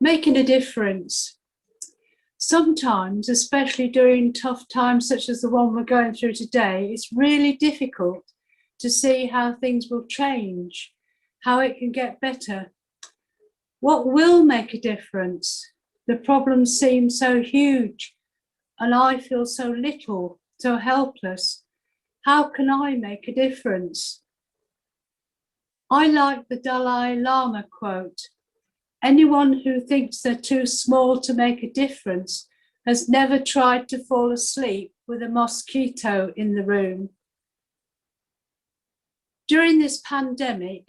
Making a difference. Sometimes, especially during tough times such as the one we're going through today, it's really difficult to see how things will change, how it can get better. What will make a difference? The problems seem so huge, and I feel so little, so helpless. How can I make a difference? I like the Dalai Lama quote. Anyone who thinks they're too small to make a difference has never tried to fall asleep with a mosquito in the room. During this pandemic,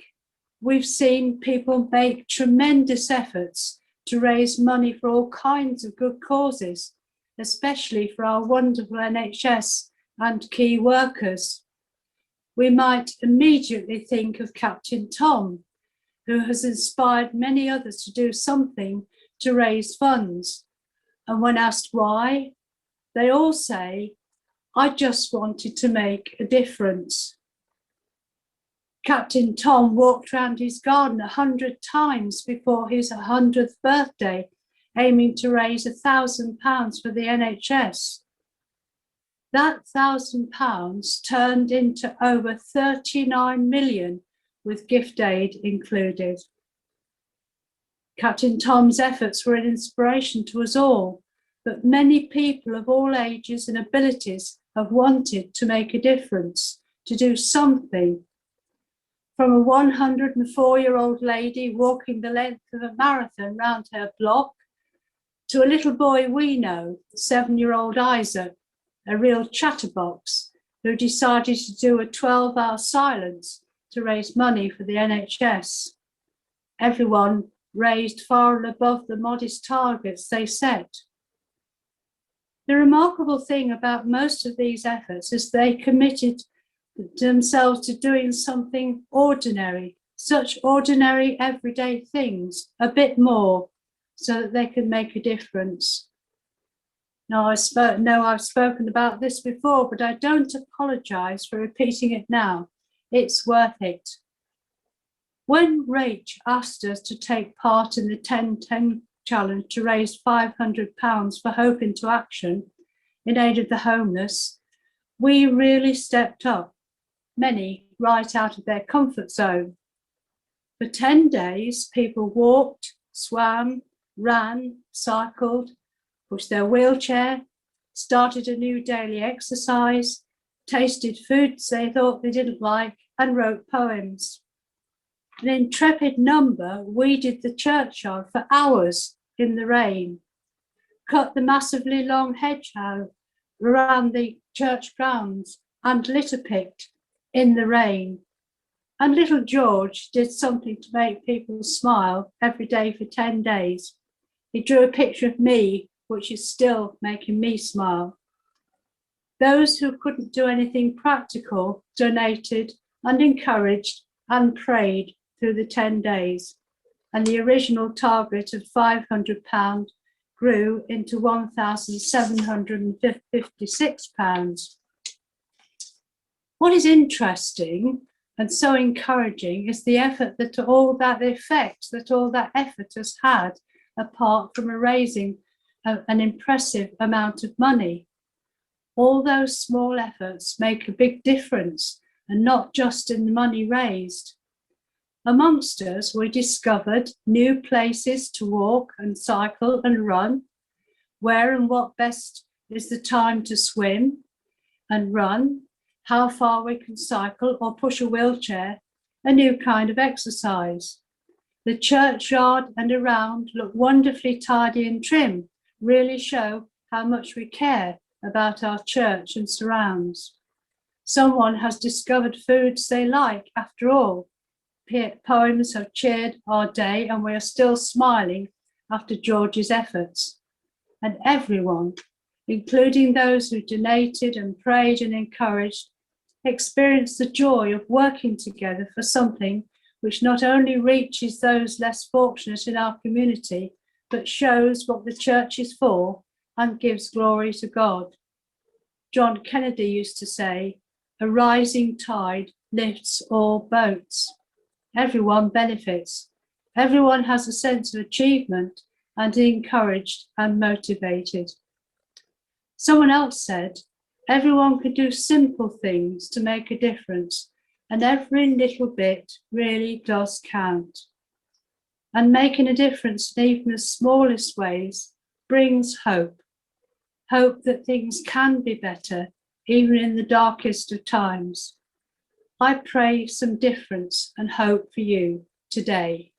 we've seen people make tremendous efforts to raise money for all kinds of good causes, especially for our wonderful NHS and key workers. We might immediately think of Captain Tom, who has inspired many others to do something to raise funds. And when asked why, they all say, I just wanted to make a difference. Captain Tom walked around his garden 100 times before his 100th birthday, aiming to raise £1,000 for the NHS. That £1,000 turned into over 39 million with gift aid included. Captain Tom's efforts were an inspiration to us all, but many people of all ages and abilities have wanted to make a difference, to do something. From a 104-year-old lady walking the length of a marathon round her block, to a little boy we know, 7-year-old Isaac, a real chatterbox, who decided to do a 12-hour silence to raise money for the NHS. Everyone raised far and above the modest targets they set. The remarkable thing about most of these efforts is they committed themselves to doing something ordinary, such ordinary everyday things, a bit more, so that they can make a difference. Now, I've spoken about this before, but I don't apologise for repeating it now. It's worth it. When Rach asked us to take part in the 10-10 challenge to raise £500 for Hope into Action in aid of the homeless, we really stepped up, many right out of their comfort zone. For 10 days, people walked, swam, ran, cycled, pushed their wheelchair, started a new daily exercise, tasted foods they thought they didn't like, and wrote poems. An intrepid number weeded the churchyard for hours in the rain, cut the massively long hedgerow around the church grounds, and litter picked in the rain. And little George did something to make people smile every day for 10 days. He drew a picture of me, which is still making me smile. Those who couldn't do anything practical donated and encouraged and prayed through the 10 days. And the original target of £500 grew into £1,756. What is interesting and so encouraging is the effort that all that effort has had, apart from raising an impressive amount of money. All those small efforts make a big difference, and not just in the money raised. Amongst us, we discovered new places to walk and cycle and run, where and what best is the time to swim and run, how far we can cycle or push a wheelchair, a new kind of exercise. The churchyard and around look wonderfully tidy and trim, really show how much we care about our church and surrounds. Someone has discovered foods they like after all. Poems have cheered our day, and we are still smiling after George's efforts. And everyone, including those who donated and prayed and encouraged, experienced the joy of working together for something which not only reaches those less fortunate in our community, but shows what the church is for and gives glory to God. John Kennedy used to say, "A rising tide lifts all boats." Everyone benefits. Everyone has a sense of achievement and encouraged and motivated. Someone else said, everyone can do simple things to make a difference, and every little bit really does count. And making a difference in even the smallest ways brings hope. Hope that things can be better, even in the darkest of times. I pray some difference and hope for you today.